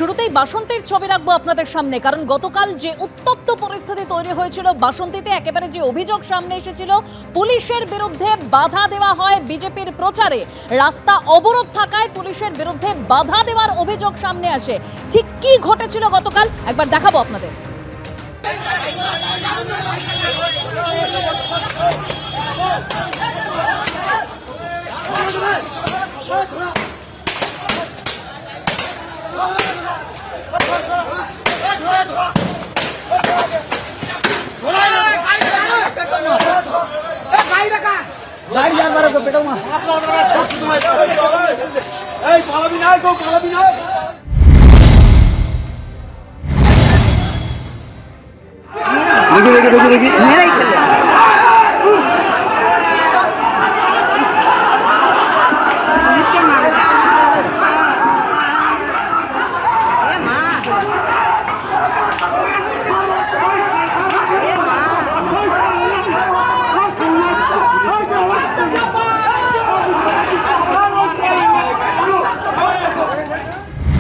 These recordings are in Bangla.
শুরুতেই বাসন্তীর ছবি রাখবো আপনাদের সামনে, কারণ গতকাল যে উত্তপ্ত পরিস্থিতি তৈরি হয়েছিল বাসন্তীতে, একেবারে যে অভিযোগ সামনে এসেছিল পুলিশের বিরুদ্ধে বাধা দেওয়া হয় বিজেপির প্রচারে, রাস্তা অবরোধ থাকায় পুলিশের বিরুদ্ধে বাধা দেওয়ার অভিযোগ সামনে আসে। ঠিক কি ঘটেছিল গতকাল একবার দেখাবো আপনাদের।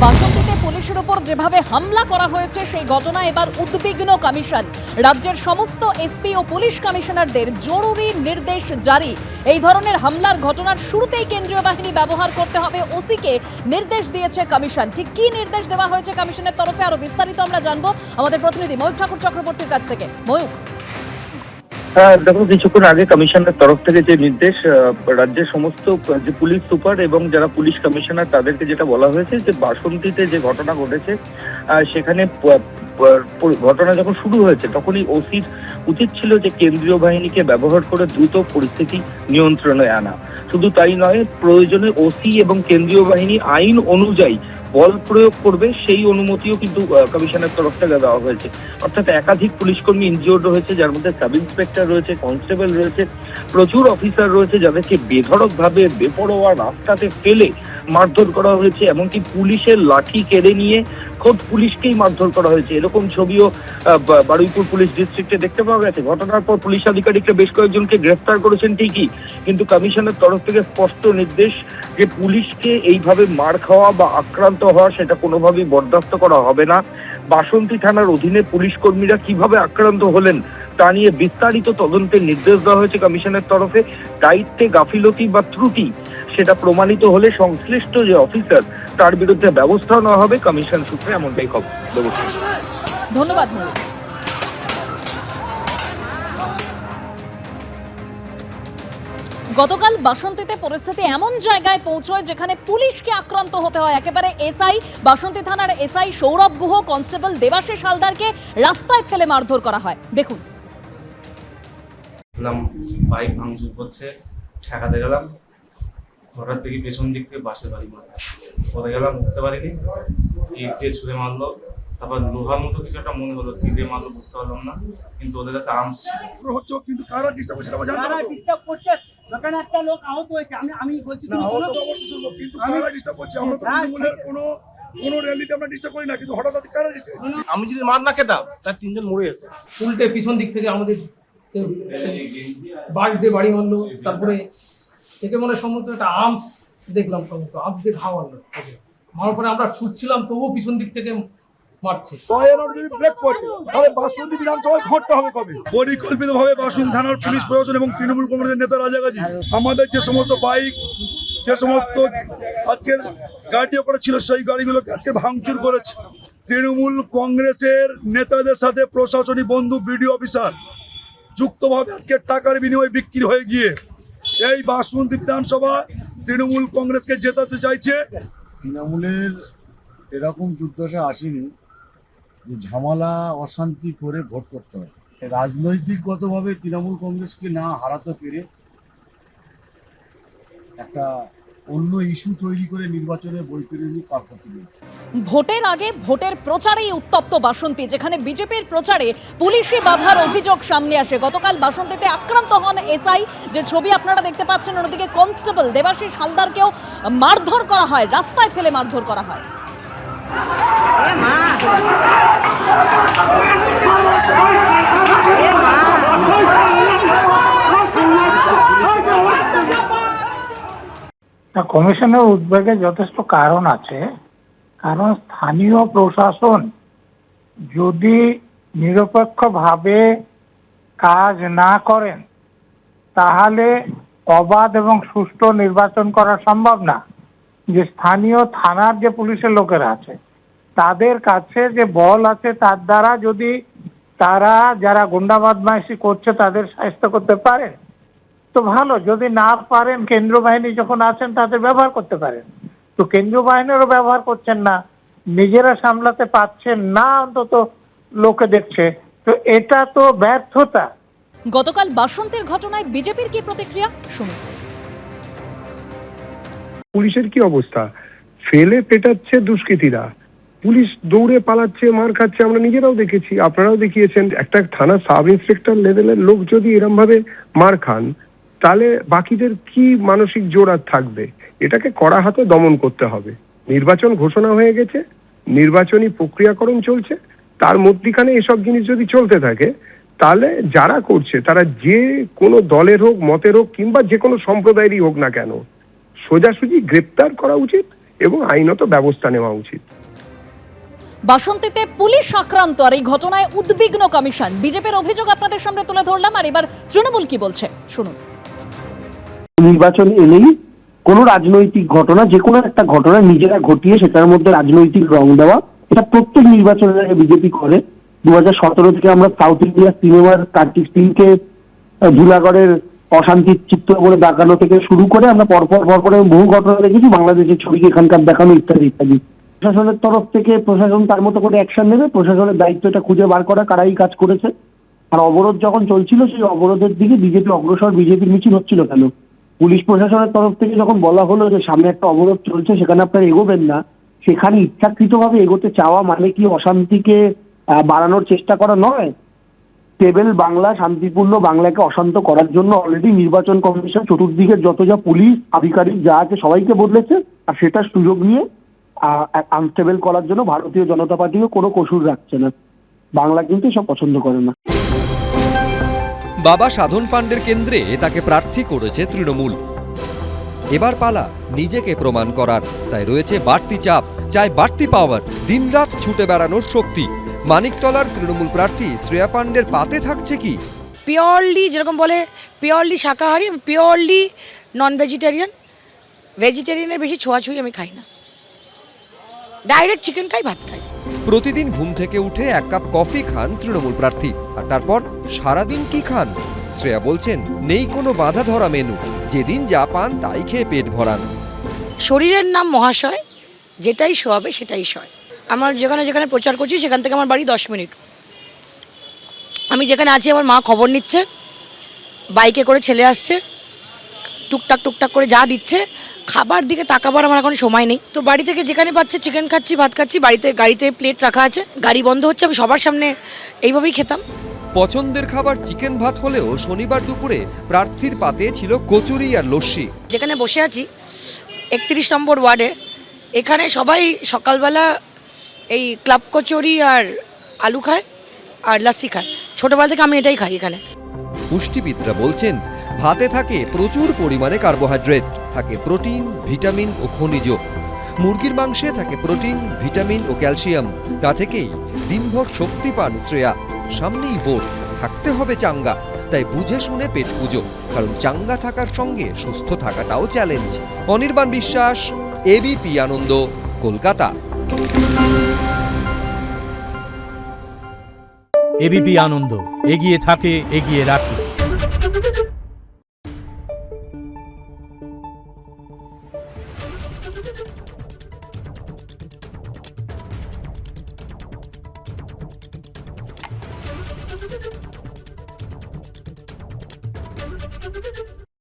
বাসন্তীতে পুলিশের উপর যেভাবে হামলা করা হয়েছে সেই ঘটনা এবার উদ্বিগ্ন কমিশন। রাজ্যের সমস্ত এসপি ও পুলিশ কমিশনারদের জরুরি নির্দেশ জারি। এই ধরনের হামলার ঘটনার শুরুতেই কেন্দ্রীয় বাহিনী ব্যবহার করতে হবে ওসিকে নির্দেশ দিয়েছে কমিশন। ঠিক কি নির্দেশ দেওয়া হয়েছে কমিশনের তরফে আরো বিস্তারিত আমরা জানবো আমাদের প্রতিনিধি ময়ূক ঠাকুর চক্রবর্তীর কাছ থেকে। ময়ূক, দেখো, কিছুক্ষণ আগে কমিশনের তরফ থেকে যে নির্দেশ, রাজ্যের সমস্ত যে পুলিশ সুপার এবং যারা পুলিশ কমিশনার তাদেরকে যেটা বলা হয়েছে যে বাসন্তীতে যে ঘটনা ঘটেছে সেখানে ঘটনা যখন শুরু হয়েছে তখনই ওসির উচিত ছিল যে কেন্দ্রীয় বাহিনীকে ব্যবহার করে দ্রুত পরিস্থিতি নিয়ন্ত্রণে আনা। শুধু তাই নয়, প্রয়োজনে ওসি এবং কেন্দ্রীয় বাহিনী আইন অনুযায়ী বল প্রয়োগ করবে সেই অনুমতিও কিন্তু কমিশনের তরফ থেকে দেওয়া হয়েছে। অর্থাৎ একাধিক পুলিশ কর্মী ইনজিওর্ড রয়েছে, যার মধ্যে সাব ইন্সপেক্টর রয়েছে, কনস্টেবল রয়েছে, প্রচুর অফিসার রয়েছে যাদেরকে বেধড়কভাবে বেপরোয়া রাস্তাতে ফেলে মারধর করা হয়েছে, এমনকি পুলিশের লাঠি কেড়ে নিয়ে খোদ পুলিশকেই মারধর করা হয়েছে। এরকম ছবিও বারুইপুর পুলিশ ডিস্ট্রিক্টে দেখতে পাওয়া গেছে। ঘটনার পর পুলিশ আধিকারিকরা বেশ কয়েকজনকে গ্রেফতার করেছেন ঠিকই, কিন্তু কমিশনের তরফ থেকে স্পষ্ট নির্দেশ যে পুলিশকে এইভাবে মার খাওয়া বা আক্রান্ত হওয়া সেটা কোনোভাবেই বরদাস্ত করা হবে না। বাসন্তী থানার অধীনে পুলিশ কর্মীরা কিভাবে আক্রান্ত হলেন তা নিয়ে বিস্তারিত তদন্তের নির্দেশ দেওয়া হয়েছে কমিশনের তরফে। দায়িত্বে গাফিলতি বা ত্রুটি সেটা প্রমাণিত হলে সংশ্লিষ্ট যে অফিসার তার বিরুদ্ধে ব্যবস্থা নেওয়া হবে, কমিশন সূত্রে এমনটাই খবর। ধন্যবাদ ময়ূক। গতকাল বাসন্তীতে পরিস্থিতি এমন জায়গায় পৌঁছয় যেখানে পুলিশকে আক্রান্ত হতে হয়। একেবারে এসআই, বাসন্তী থানার এসআই সৌরভ গুহ, কনস্টেবল দেবাশিস হালদারকে রাস্তায় ফেলে মারধর করা হয়। দেখুন, বাইক ভাঙচুর করছে, ঠেকাতে গেলাম, হঠাৎ দেখি পেছন দিক থেকে বাসের বাড়ি মারা, পরে গেলাম উঠতে পারিনি, ইট দিয়ে ছুঁড়ে মারলো, তারপর লোহার মতো কিছু একটা মনে হলো, কি দিয়ে মারলো বুঝতে পারলাম না, কিন্তু ওদের কাছে আর্মস ছিল। হচ্ছে কিন্তু কারা ডিস্টার্ব করছে আমরা জানতে পারবো। ডিস্টার্ব করছে, যেখানে একটা লোক আহত হয়েছে, আমি বলছি না, আহত অবশ্যই শুনবো, কিন্তু কারা ডিস্টার্ব করছে? আমরা তো তৃণমূলের কোনো র্যালিতে আমরা ডিস্টার্ব করি না, কিন্তু হঠাৎ কারা ডিস্টার্ব? আমি যদি মার না খেতাম তার তিনজন মরে যেত। উল্টে পিছন দিক থেকে আমাদের বাস দিয়ে বাড়ি মারলো, তারপরে থেকে মনে সম্ভবত একটা আর্মস দেখলাম, সম্ভবত আর্মস দিয়ে ঘা মারলো। মারার পরে আমরা ছুটছিলাম, তবুও পিছন দিক থেকে মারছে। পরিকল্পিতভাবে বাসন্তী থানার পুলিশ প্রশাসন এবং তৃণমূল কংগ্রেসের নেতা রাজাগাজী আমাদের যে সমস্ত বাইক, যে সমস্ত আজকের গাড়ি করে ছিল সেই গাড়িগুলোকে আজকে ভাঙচুর করেছে। তৃণমূল কংগ্রেসের নেতাদের সাথে প্রশাসনিক বন্ধু বিডিও অফিসার যুক্তভাবে আজকে টাকার বিনিময়ে বিক্রি হয়ে গিয়ে এই বাসন্তী বিধানসভা তৃণমূল কংগ্রেসকে জেতাতে চাইছে। তৃণমূলের এরকম দুর্দশা আসেনি যে ঝামেলা অশান্তি করে ভোট করতে হয়। রাজনৈতিকগতভাবে তৃণমূল কংগ্রেসকে না হারাতে পেরে একটা অন্য ইস্যু তৈরি করে নির্বাচনের বৈতরণী পার করতে দিয়েছে। ভোটের আগে ভোটের প্রচারেই উত্তপ্ত বাসন্তী, যেখানে বিজেপির প্রচারে পুলিশি বাধার অভিযোগ সামনে আসে। গতকাল বাসন্তীতে আক্রান্ত হন এসআই, যে ছবি আপনারা দেখতে পাচ্ছেন। অন্যদিকে কনস্টেবল দেবাশিস হালদারকেও মারধর করা হয়, রাস্তায় ফেলে মারধর করা হয়। কমিশনের উদ্বেগের যথেষ্ট কারণ আছে, কারণ স্থানীয় প্রশাসন যদি নিরপেক্ষভাবে কাজ না করেন তাহলে অবাধ এবং সুষ্ঠু নির্বাচন করা সম্ভব না। যে স্থানীয় থানার যে পুলিশের লোকেরা আছে তাদের কাছে যে বল আছে তার দ্বারা যদি তারা যারা গুন্ডা বদমাইশি করছে তাদের শায়েস্ত করতে পারে তো ভালো, যদি না পারেন কেন্দ্রীয় বাহিনী যখন আছেন তাদের ব্যবহার করতে পারেন। তো কেন্দ্রীয় বাহিনীরও ব্যবহার করছেন না, নিজেরা সামলাতে পারছেন না, অন্তত লোকে দেখছে, তো এটা তো ব্যর্থতা। গতকাল বাসন্তীর ঘটনায় বিজেপির কি প্রতিক্রিয়া শুনুন। পুলিশের কি অবস্থা, ফেলে পেটাচ্ছে দুষ্কৃতীরা, পুলিশ দৌড়ে পালাচ্ছে, মার খাচ্ছে, আমরা নিজেরাও দেখেছি, আপনারাও দেখিয়েছেন। একটা থানা সাব ইন্সপেক্টর লেভেলের লোক যদি এরম ভাবে মার খান তাহলে বাকিদের কি মানসিক জোর আর থাকবে? এটাকে কড়া হাতে দমন করতে হবে। নির্বাচন ঘোষণা হয়ে গেছে, নির্বাচনী প্রক্রিয়াকরণ চলছে, তার মধ্যখানে এসব জিনিস যদি চলতে থাকে তাহলে যারা করছে তারা যে কোনো দলের হোক, মতের হোক, কিংবা যে কোনো সম্প্রদায়েরই হোক না কেন, সোজাসুজি গ্রেপ্তার করা উচিত এবং আইনত ব্যবস্থা নেওয়া উচিত। বাসন্তীতে পুলিশ আক্রান্ত আর এই ঘটনায় উদ্বিগ্ন কমিশন। বিজেপির অভিযোগ আপনাদের সামনে তুলে ধরলাম, আর এবার তৃণমূল কি বলছে শুনুন। নির্বাচন এলেই কোনো রাজনৈতিক ঘটনা, যে কোনো একটা ঘটনা নিজেরা ঘটিয়ে সেটার মধ্যে রাজনৈতিক রং দেওয়া, এটা প্রত্যেক নির্বাচনের আগে বিজেপি করে। 2017 থেকে আমরা সাউথ ইন্ডিয়া সিনেমার কার্তিক সিংকে ধুলাগড়ের অশান্তির চিত্র বলে দেখানো থেকে শুরু করে আমরা পরপর বহু ঘটনা দেখেছি, বাংলাদেশের ছবিকে এখানকার দেখানো ইত্যাদি ইত্যাদি। প্রশাসনের তরফ থেকে প্রশাসন তার মতো করে অ্যাকশন নেবে, প্রশাসনের দায়িত্বটা খুঁজে বার করা কারাই কাজ করেছে। আর অবরোধ যখন চলছিল সেই অবরোধের দিকে বিজেপি অগ্রসর, বিজেপির মিছিল হচ্ছিল কেন? পুলিশ প্রশাসনের তরফ থেকে যখন বলা হলো যে সামনে একটা অবরোধ চলছে সেখানে আপনারা এগোবেন না, সেখানে ইচ্ছাকৃতভাবে এগোতে চাওয়া মানে কি অশান্তিকে বাড়ানোর চেষ্টা করা নয়? স্টেবল বাংলা, শান্তিপূর্ণ বাংলাকে অশান্ত করার জন্য অলরেডি নির্বাচন কমিশন চতুর্দিকের যত যা পুলিশ আধিকারিক যা আছে সবাইকে বদলেছে, আর সেটার সুযোগ নিয়ে আনস্টেবল করার জন্য ভারতীয় জনতা পার্টিও কোনো কসুর রাখছে না। বাংলা কিন্তু এসব পছন্দ করে না। বাবা সাধন পাণ্ডের কেন্দ্রে তাকে প্রার্থী করেছে তৃণমূল। এবার পালা নিজেকে প্রমাণ করার, তাই রয়েছে বাড়তি চাপ, চাই বাড়তি পাওয়ার, দিনরাত ছুটে বেড়ানোর শক্তি। মানিকতলার তৃণমূল প্রার্থী শ্রেয়া পাণ্ডের পাতে থাকছে কি? পিওরলি, যেরকম বলে পিওরলি শাকাহারি, পিওরলি নন ভেজিটেরিয়ান। ভেজিটেরিয়ানের বেশি ছোঁয়াছুঁই আমি খাই না, ডাইরেক্ট চিকেন খাই, ভাত খাই। প্রতিদিন ঘুম থেকে উঠে 1 কাপ কফি খান তৃণমূল প্রার্থী, আর তারপর সারাদিন কি খান? শ্রেয়া বলছেন নেই কোনো বাধা ধরা মেনু, যেদিন যা পান তাই খেয়ে পেট ভরান। শরীরের নাম মহাশয়, যেটাই শোয়াবে সেটাই শয়। আমার যেখানে যেখানে প্রচার করছি সেখান থেকে আমার বাড়ি 10 মিনিট। আমি যেখানে আছি আমার মা খবর নিচ্ছে, বাইকে করে ছেলে আসছে, টুকটাক টুকটাক করে যা দিচ্ছে, খাবার দিকে তাকাবার আমার এখন সময় নেই। তো বাড়ি থেকে যেখানে পাচ্ছে চিকেন খাচ্ছি, ভাত খাচ্ছি, গাড়িতে প্লেট রাখা আছে, গাড়ি বন্ধ হচ্ছে, আমি সবার সামনে এইভাবেই খেতাম। পছন্দের খাবার চিকেন ভাত হলেও শনিবার দুপুরে প্রার্থীর পাতে ছিল কচুরি আর লস্যি। যেখানে বসে আছি 31 নম্বর ওয়ার্ডে, এখানে সবাই সকালবেলা এই ক্লাব কচুরি আর আলু খায় আর লস্যি খায়। ছোটবেলা থেকে আমি এটাই খাই এখানে। পুষ্টিবিদরা বলছেন ভাতে থাকে প্রচুর পরিমাণে কার্বোহাইড্রেট, থাকে প্রোটিন, ভিটামিন ও খনিজ। মুরগির মাংসে থাকে প্রোটিন, ভিটামিন ও ক্যালসিয়াম। তা থেকেই দিনভর শক্তি পান শ্রেয়া। সামনেই ভোট, থাকতে হবে চাঙ্গা, তাই বুঝে শুনে পেট পুজো, কারণ চাঙ্গা থাকার সঙ্গে সুস্থ থাকাটাও চ্যালেঞ্জ। অনির্বাণ বিশ্বাস, এবিপি আনন্দ, কলকাতা। এবিপি আনন্দ, এগিয়ে থাকে, এগিয়ে রাখে।